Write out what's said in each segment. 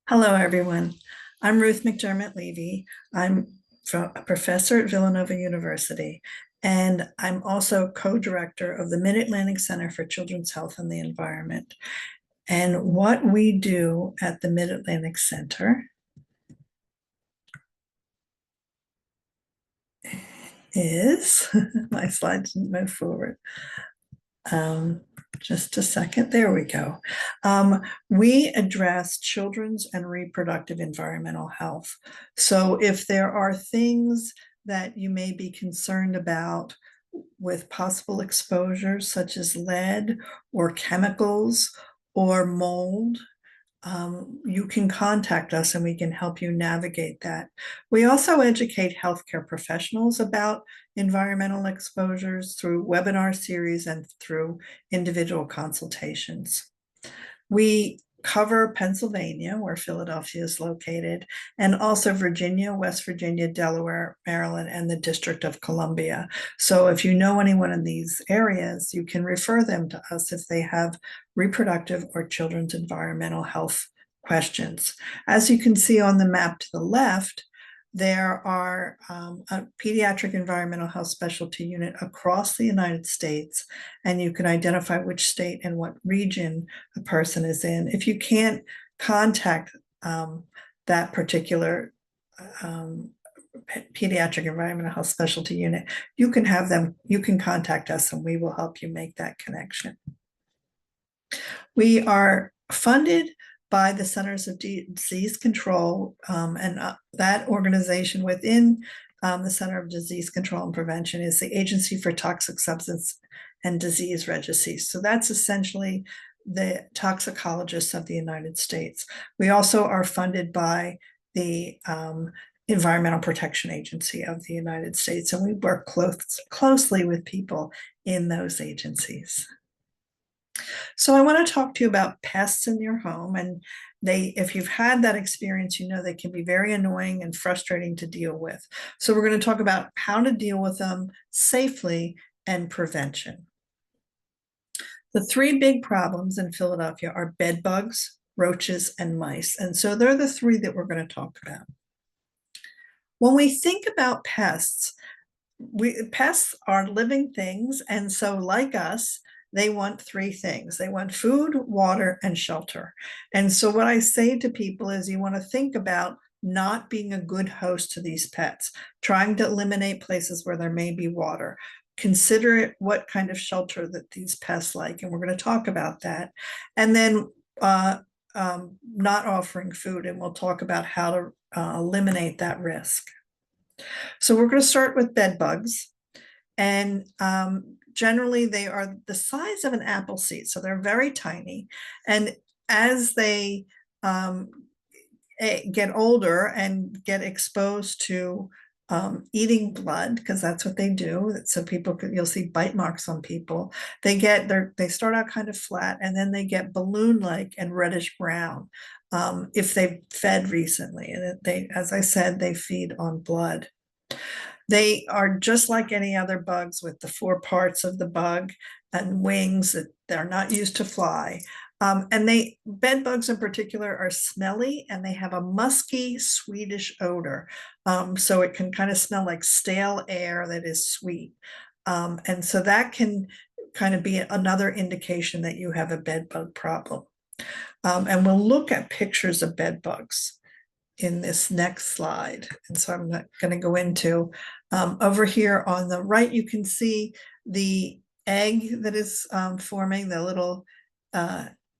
Hello, everyone. I'm Ruth McDermott Levy. I'm a professor at Villanova University, and I'm also co-director of the Mid-Atlantic Center for Children's Health and the Environment. And what we do at the Mid-Atlantic Center is, my slides didn't move forward. Just a second, there we go. We address children's and reproductive environmental health. So if there are things that you may be concerned about with possible exposures such as lead or chemicals or mold, you can contact us and we can help you navigate that. We also educate healthcare professionals about environmental exposures through webinar series and through individual consultations. We cover Pennsylvania, where Philadelphia is located, and also Virginia, West Virginia, Delaware, Maryland, and the District of Columbia. So if you know anyone in these areas, you can refer them to us if they have reproductive or children's environmental health questions. As you can see on the map to the left, there are a pediatric environmental health specialty unit across the United States, and you can identify which state and what region a person is in. If you can't contact that particular pediatric environmental health specialty unit, you can contact us and we will help you make that connection. We are funded by the Centers of Disease Control, and that organization within the Center of Disease Control and Prevention is the Agency for Toxic Substance and Disease Registry. So that's essentially the toxicologists of the United States. We also are funded by the Environmental Protection Agency of the United States, and we work closely with people in those agencies. So I want to talk to you about pests in your home, and if you've had that experience, you know they can be very annoying and frustrating to deal with. So we're going to talk about how to deal with them safely and prevention. The three big problems in Philadelphia are bed bugs, roaches, and mice. And so they're the three that we're going to talk about. When we think about pests, pests are living things, and so like us, they want three things. They want food, water, and shelter. And so what I say to people is you want to think about not being a good host to these pets, trying to eliminate places where there may be water. Consider what kind of shelter that these pests like, and we're going to talk about that. And then not offering food, and we'll talk about how to eliminate that risk. So we're going to start with bed bugs. And generally they are the size of an apple seed, so they're very tiny. And as they get older and get exposed to eating blood, because that's what they do, so you'll see bite marks on people. They start out kind of flat, and then they get balloon-like and reddish brown if they've fed recently. And as I said, they feed on blood. They are just like any other bugs with the four parts of the bug and wings that they're not used to fly. And bed bugs in particular are smelly, and they have a musky, sweetish odor. So it can kind of smell like stale air that is sweet. And so that can kind of be another indication that you have a bed bug problem. And we'll look at pictures of bed bugs in this next slide. And so I'm not going to go into over here on the right, you can see the egg that is forming, the little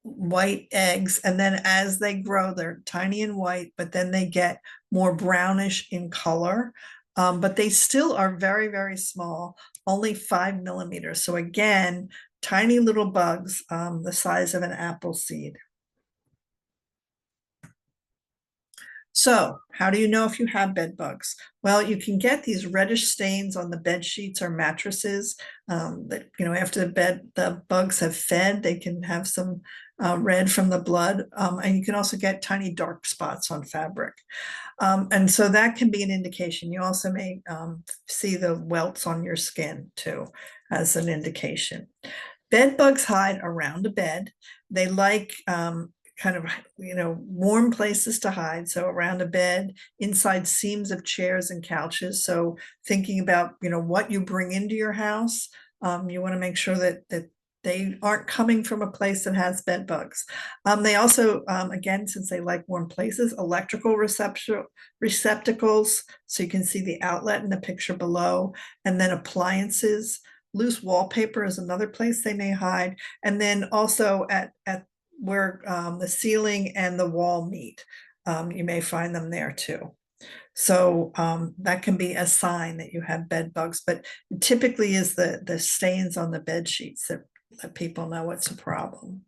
white eggs. And then as they grow, they're tiny and white, but then they get more brownish in color. But they still are very, very small, only 5 millimeters. So again, tiny little bugs the size of an apple seed. So how do you know if you have bed bugs? Well, you can get these reddish stains on the bed sheets or mattresses that, after the bugs have fed, they can have some red from the blood. And you can also get tiny dark spots on fabric. And so that can be an indication. You also may see the welts on your skin too as an indication. Bed bugs hide around a bed. They like kind of, warm places to hide. So around a bed, inside seams of chairs and couches. So thinking about, what you bring into your house, you want to make sure that they aren't coming from a place that has bed bugs. They also, again, since they like warm places, electrical receptacles, so you can see the outlet in the picture below, and then appliances. Loose wallpaper is another place they may hide. And then also at where the ceiling and the wall meet, you may find them there too. So that can be a sign that you have bed bugs, but typically is the stains on the bed sheets that let people know it's a problem.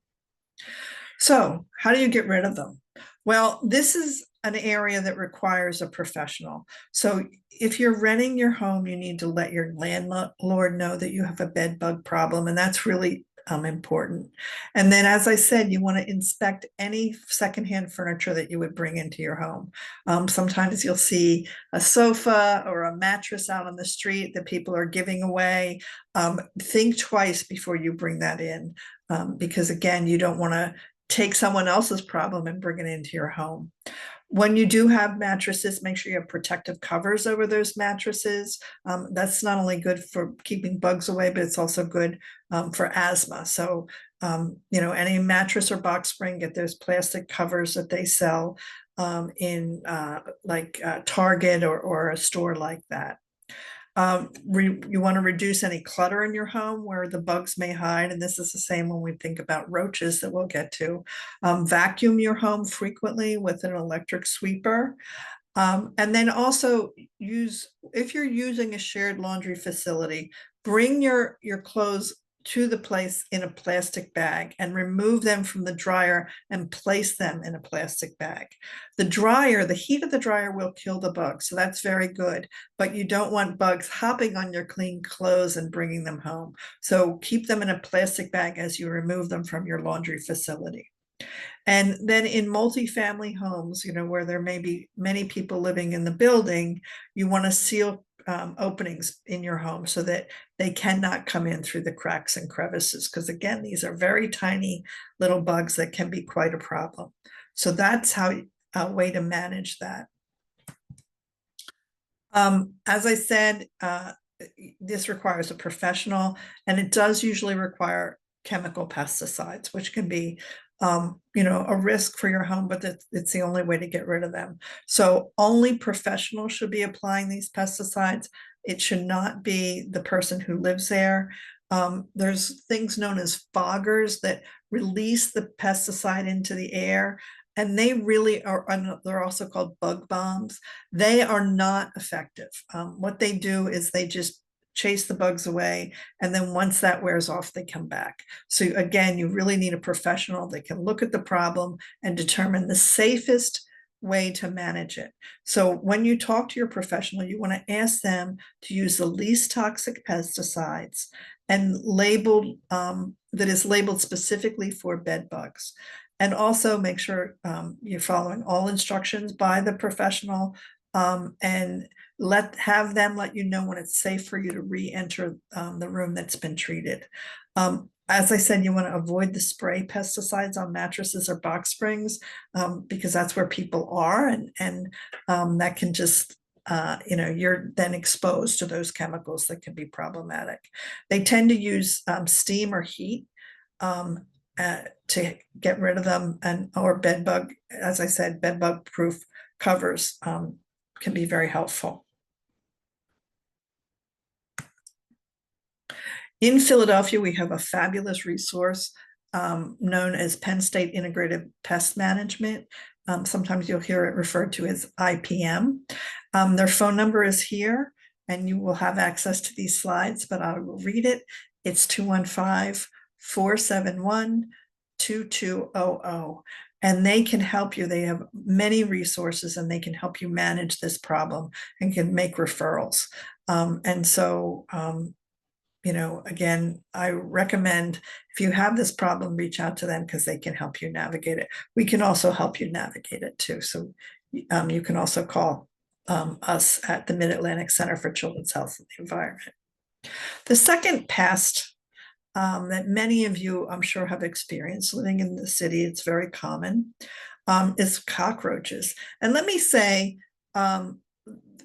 So how do you get rid of them? Well, this is an area that requires a professional. So if you're renting your home, you need to let your landlord know that you have a bed bug problem, and that's really important. And then, as I said, you want to inspect any secondhand furniture that you would bring into your home. Sometimes you'll see a sofa or a mattress out on the street that people are giving away. Think twice before you bring that in, because again, you don't want to take someone else's problem and bring it into your home. When you do have mattresses, make sure you have protective covers over those mattresses. That's not only good for keeping bugs away, but it's also good for asthma. So, any mattress or box spring, get those plastic covers that they sell in Target or a store like that. You want to reduce any clutter in your home where the bugs may hide. And this is the same when we think about roaches that we'll get to. Vacuum your home frequently with an electric sweeper. And then also if you're using a shared laundry facility, bring your clothes to the place in a plastic bag and remove them from the dryer and place them in a plastic bag. The heat of the dryer will kill the bugs, so that's very good, but you don't want bugs hopping on your clean clothes and bringing them home. So keep them in a plastic bag as you remove them from your laundry facility. And then in multifamily homes, where there may be many people living in the building, you want to seal openings in your home so that they cannot come in through the cracks and crevices. Because again, these are very tiny little bugs that can be quite a problem. So that's a way to manage that. As I said, this requires a professional, and it does usually require chemical pesticides, which can be a risk for your home, but it's the only way to get rid of them. So only professionals should be applying these pesticides. It should not be the person who lives there. There's things known as foggers that release the pesticide into the air, and they really are, they're also called bug bombs. They are not effective. What they do is they just chase the bugs away, and then once that wears off, they come back. So again, you really need a professional that can look at the problem and determine the safest way to manage it. So when you talk to your professional, you want to ask them to use the least toxic pesticides and that is labeled specifically for bed bugs. And also make sure you're following all instructions by the professional, and have them let you know when it's safe for you to re-enter the room that's been treated. As I said, you want to avoid the spray pesticides on mattresses or box springs, because that's where people are, and that can just you're then exposed to those chemicals that can be problematic. They tend to use steam or heat to get rid of them, or bed bug, as I said, bed bug proof covers can be very helpful. In Philadelphia, we have a fabulous resource known as Penn State Integrated Pest Management. Sometimes you'll hear it referred to as IPM. Their phone number is here, and you will have access to these slides, but I will read it. It's 215-471-2200. And they can help you. They have many resources, and they can help you manage this problem and can make referrals. Again, I recommend, if you have this problem, reach out to them, because they can help you navigate it. We can also help you navigate it too. So you can also call us at the Mid-Atlantic Center for Children's Health and the Environment. The second pest that many of you, I'm sure, have experienced living in the city. It's very common, is cockroaches. And let me say,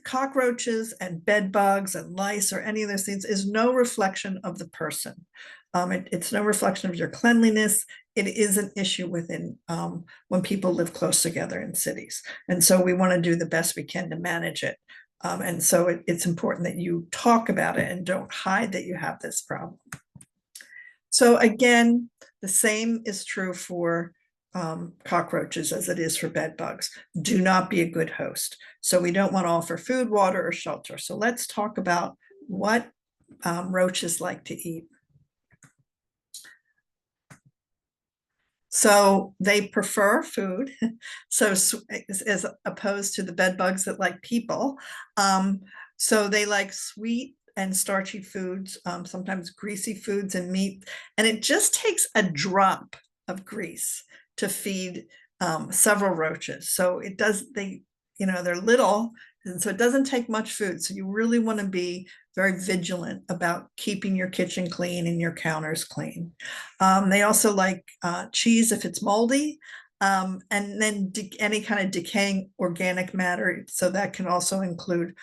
cockroaches and bed bugs and lice or any of those things is no reflection of the person. It's no reflection of your cleanliness. It is an issue within when people live close together in cities. And so we want to do the best we can to manage it. And so it's important that you talk about it and don't hide that you have this problem. So again, the same is true for cockroaches as it is for bed bugs. Do not be a good host. So we don't want to offer food, water, or shelter. So let's talk about what roaches like to eat. So they prefer food, so as opposed to the bed bugs that like people. So they like sweet and starchy foods, sometimes greasy foods and meat. And it just takes a drop of grease to feed several roaches. So it does, they're little, and so it doesn't take much food. So you really want to be very vigilant about keeping your kitchen clean and your counters clean. They also like cheese if it's moldy, and then any kind of decaying organic matter. So that can also include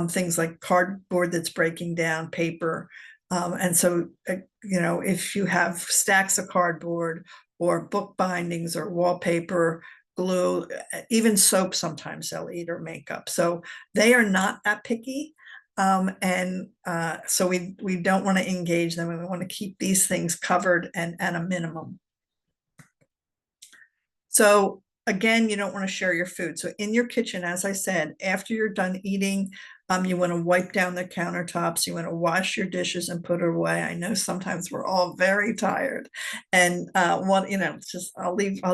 things like cardboard that's breaking down, paper. And so, if you have stacks of cardboard or book bindings or wallpaper, glue, even soap sometimes they'll eat, or makeup. So they are not that picky. So we don't want to engage them, and we want to keep these things covered and at a minimum. So again, you don't want to share your food. So in your kitchen, as I said, after you're done eating, you want to wipe down the countertops. You want to wash your dishes and put it away. I know sometimes we're all very tired, and I'll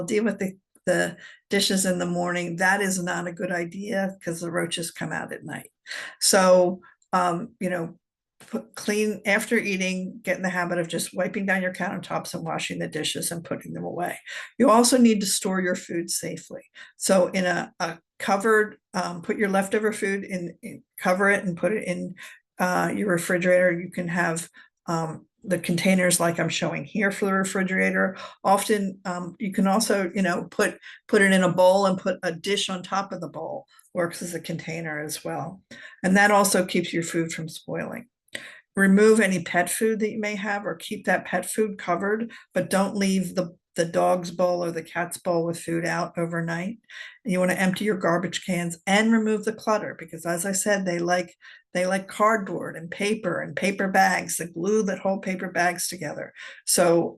deal with the dishes in the morning. That is not a good idea because the roaches come out at night. So clean after eating, get in the habit of just wiping down your countertops and washing the dishes and putting them away. You also need to store your food safely. So in a covered, put your leftover food cover it and put it in your refrigerator. You can have the containers like I'm showing here for the refrigerator. Often you can also, put it in a bowl and put a dish on top of the bowl. Works as a container as well. And that also keeps your food from spoiling. Remove any pet food that you may have, or keep that pet food covered, but don't leave the dog's bowl or the cat's bowl with food out overnight. And you want to empty your garbage cans and remove the clutter, because as I said, they like cardboard and paper bags, the glue that hold paper bags together. So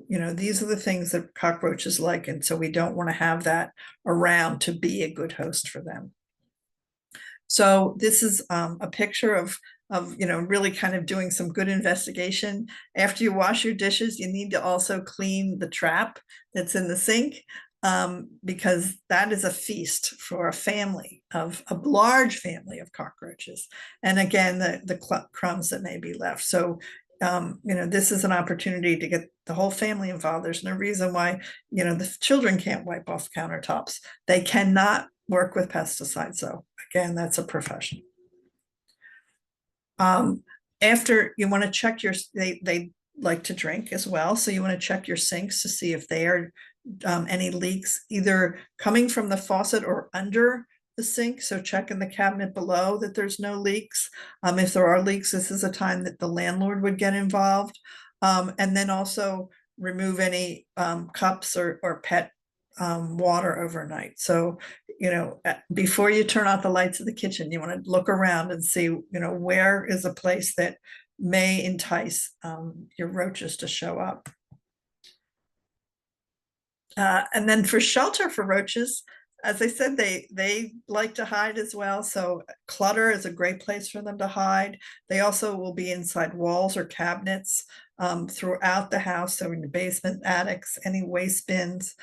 these are the things that cockroaches like, and so we don't want to have that around to be a good host for them. So this is a picture of really kind of doing some good investigation. After you wash your dishes, you need to also clean the trap that's in the sink, because that is a feast for a large family of cockroaches. And again, the crumbs that may be left. So this is an opportunity to get the whole family involved. There's no reason why the children can't wipe off countertops. They cannot work with pesticides, though. Again, that's a profession. After, you want to check they like to drink as well, so you want to check your sinks to see if they are any leaks either coming from the faucet or under the sink. So check in the cabinet below that there's no leaks. If there are leaks, this is a time that the landlord would get involved. And then also remove any cups or pet water overnight. So before you turn off the lights of the kitchen, you want to look around and see where is a place that may entice your roaches to show up. And then for shelter for roaches, as I said, they like to hide as well. So clutter is a great place for them to hide. They also will be inside walls or cabinets throughout the house. So in the basement, attics, any waste bins.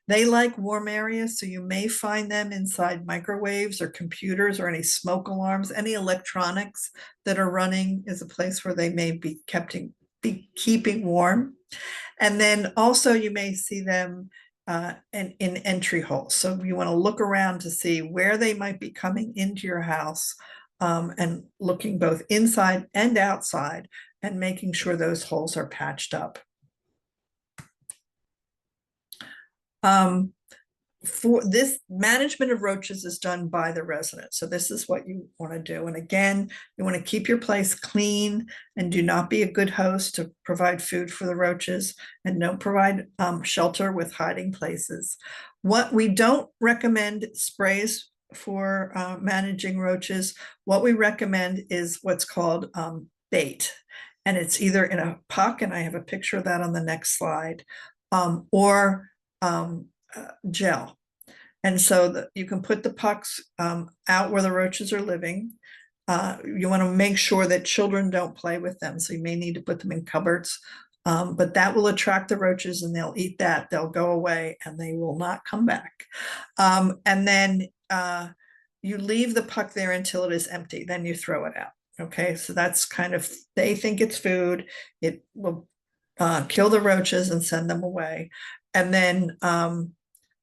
They like warm areas, so you may find them inside microwaves or computers or any smoke alarms. Any electronics that are running is a place where they may be keeping warm. And then also you may see them in entry holes. So you want to look around to see where they might be coming into your house, and looking both inside and outside. and making sure those holes are patched up. For this, management of roaches is done by the resident. So this is what you want to do. And again, you want to keep your place clean and do not be a good host to provide food for the roaches, and don't provide shelter with hiding places. What we don't recommend sprays for managing roaches. What we recommend is what's called bait. And it's either in a puck, and I have a picture of that on the next slide, or gel. And so you can put the pucks out where the roaches are living. You want to make sure that children don't play with them. So you may need to put them in cupboards, but that will attract the roaches, and they'll eat that. They'll go away and they will not come back. And then you leave the puck there until it is empty. Then you throw it out. Okay, so that's kind of, they think it's food. It will kill the roaches and send them away. And then,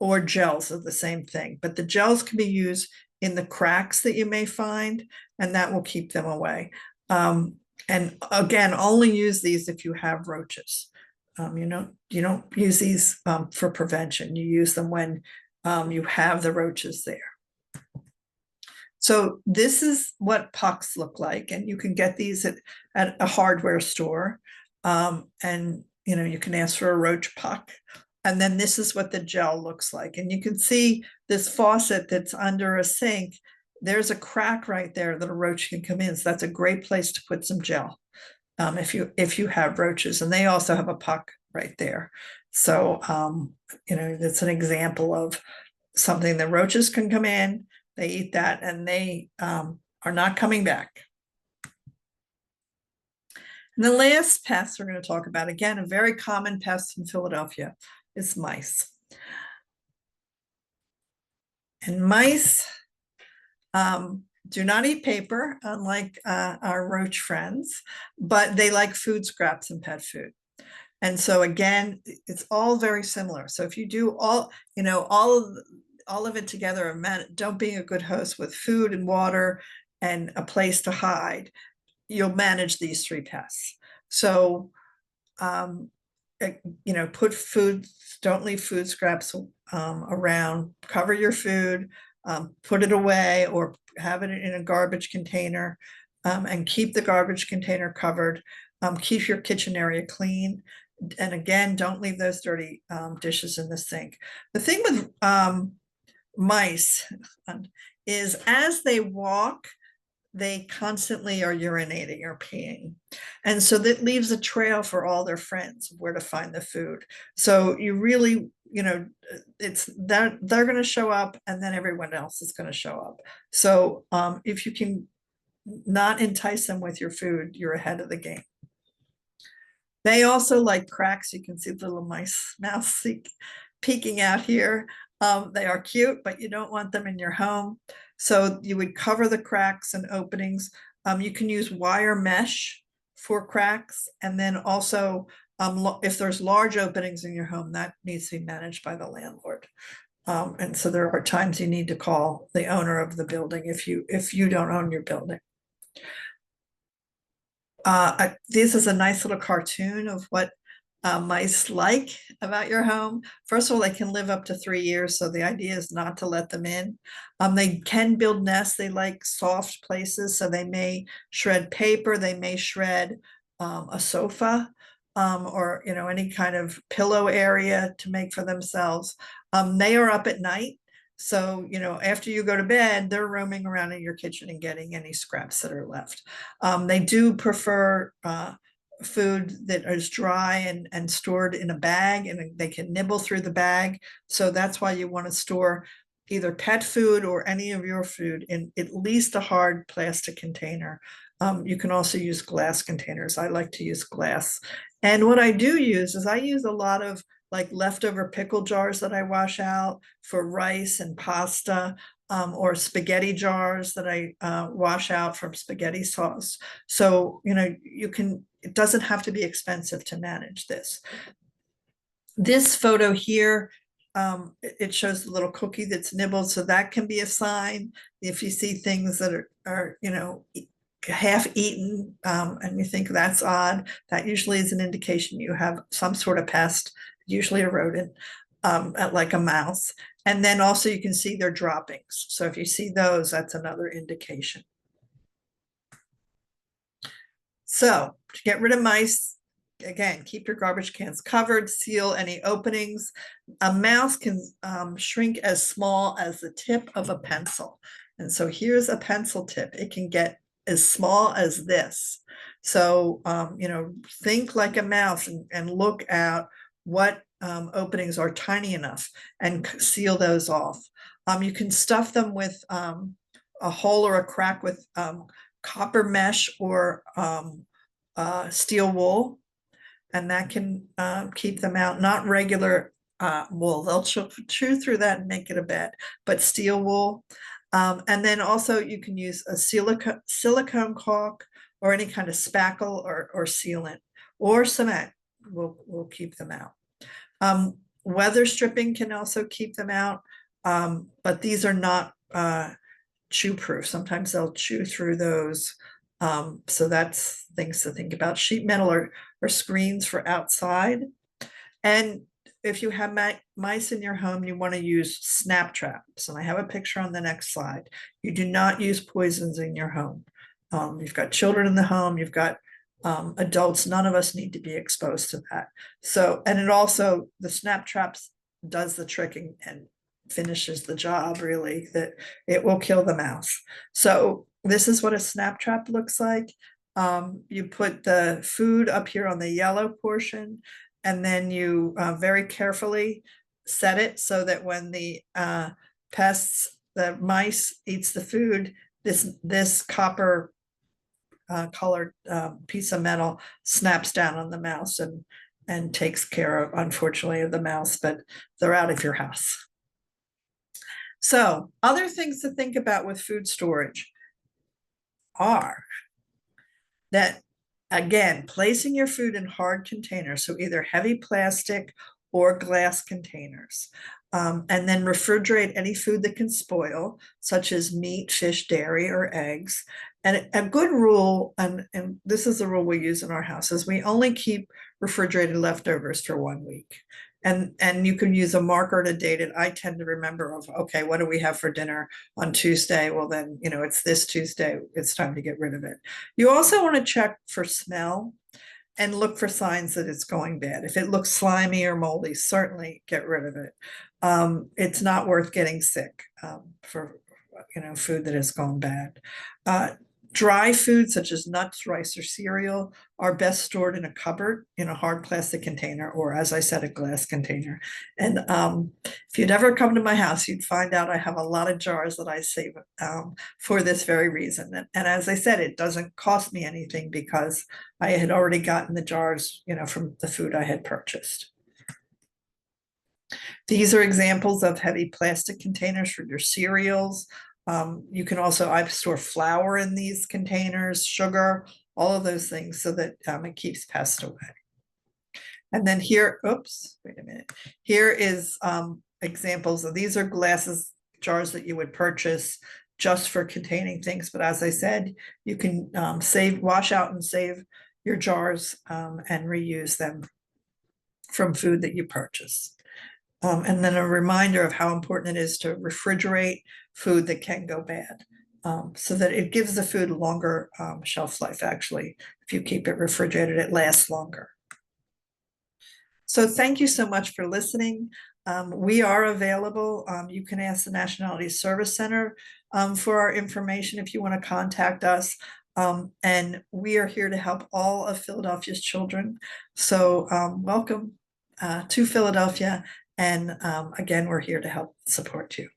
or gels are the same thing, but the gels can be used in the cracks that you may find, and that will keep them away. And again, only use these if you have roaches. You don't use these for prevention. You use them when you have the roaches there. So this is what pucks look like, and you can get these at a hardware store. And you can ask for a roach puck. And then this is what the gel looks like. And you can see this faucet that's under a sink. There's a crack right there that a roach can come in. So that's a great place to put some gel if you have roaches. And they also have a puck right there. So, that's an example of something that roaches can come in. They eat that, and they are not coming back. And the last pest we're going to talk about, again, a very common pest in Philadelphia, is mice. And mice do not eat paper, unlike our roach friends, but they like food scraps and pet food. And so again, it's all very similar. So if you do all of it together, don't be a good host with food and water and a place to hide, you'll manage these three pests. So, put food, don't leave food scraps around, cover your food, put it away or have it in a garbage container, and keep the garbage container covered. Keep your kitchen area clean. And again, don't leave those dirty dishes in the sink. The thing with mice is, as they walk, they constantly are urinating or peeing. And so that leaves a trail for all their friends where to find the food. So you really, it's that they're going to show up, and then everyone else is going to show up. So if you can not entice them with your food, you're ahead of the game. They also like cracks. You can see the little mouse peeking out here. They are cute, but you don't want them in your home. So you would cover the cracks and openings. You can use wire mesh for cracks. And then also, if there's large openings in your home, that needs to be managed by the landlord. And so there are times you need to call the owner of the building if you don't own your building. This is a nice little cartoon of what mice like about your home. First of all, they can live up to 3 years, so the idea is not to let them in. They can build nests. They like soft places, so they may shred paper. They may shred a sofa, or any kind of pillow area to make for themselves. They are up at night. So, after you go to bed, they're roaming around in your kitchen and getting any scraps that are left. They do prefer food that is dry and stored in a bag, and they can nibble through the bag. So that's why you want to store either pet food or any of your food in at least a hard plastic container. You can also use glass containers. I like to use glass. And what I do use is I use a lot of like leftover pickle jars that I wash out for rice and pasta, or spaghetti jars that I wash out from spaghetti sauce. So, it doesn't have to be expensive to manage this. This photo here, it shows the little cookie that's nibbled. So that can be a sign if you see things that are half-eaten, and you think that's odd, that usually is an indication you have some sort of pest, usually a rodent, like a mouse. And then also you can see their droppings. So if you see those, that's another indication. So to get rid of mice, again, keep your garbage cans covered, seal any openings. A mouse can shrink as small as the tip of a pencil. And so here's a pencil tip. It can get as small as this. So, think like a mouse and look at what openings are tiny enough and seal those off. You can stuff them with a hole or a crack with copper mesh or steel wool, and that can keep them out. Not regular wool, they'll chew through that and make it a bed, but steel wool. And then also you can use a silicone caulk or any kind of spackle or sealant or cement will keep them out. Weather stripping can also keep them out, but these are not chew proof. Sometimes they'll chew through those. So that's things to think about. Sheet metal or screens for outside. And if you have mice in your home, you want to use snap traps. And I have a picture on the next slide. You do not use poisons in your home. You've got children in the home, you've got adults. None of us need to be exposed to that. So, and it also, the snap traps does the tricking and finishes the job, really, that it will kill the mouse. So this is what a snap trap looks like. You put the food up here on the yellow portion, and then you very carefully set it so that when the the mice eats the food, this copper colored piece of metal snaps down on the mouse and takes care of, unfortunately, of the mouse, but they're out of your house. So other things to think about with food storage are that, again, placing your food in hard containers, so either heavy plastic or glass containers, and then refrigerate any food that can spoil, such as meat, fish, dairy, or eggs. And a good rule, and this is the rule we use in our house, is we only keep refrigerated leftovers for 1 week. And you can use a marker to date it. I tend to remember of, okay, what do we have for dinner on Tuesday? Well, then, it's this Tuesday, it's time to get rid of it. You also want to check for smell and look for signs that it's going bad. If it looks slimy or moldy, certainly get rid of it. It's not worth getting sick for food that has gone bad. Dry food such as nuts, rice, or cereal are best stored in a cupboard in a hard plastic container, or, as I said, a glass container. And if you'd ever come to my house, you'd find out I have a lot of jars that I save for this very reason. And as I said, it doesn't cost me anything because I had already gotten the jars, from the food I had purchased. These are examples of heavy plastic containers for your cereals. You can also, I store flour in these containers, sugar, all of those things, so that it keeps pests away. And then here, oops, wait a minute. Here is examples of, these are glasses jars that you would purchase just for containing things. But as I said, you can wash out and save your jars and reuse them from food that you purchase. And then a reminder of how important it is to refrigerate food that can go bad, so that it gives the food longer shelf life. Actually, if you keep it refrigerated, it lasts longer. So thank you so much for listening. We are available. You can ask the Nationality Service Center for our information if you want to contact us. And we are here to help all of Philadelphia's children. So welcome to Philadelphia. And again, we're here to help support you.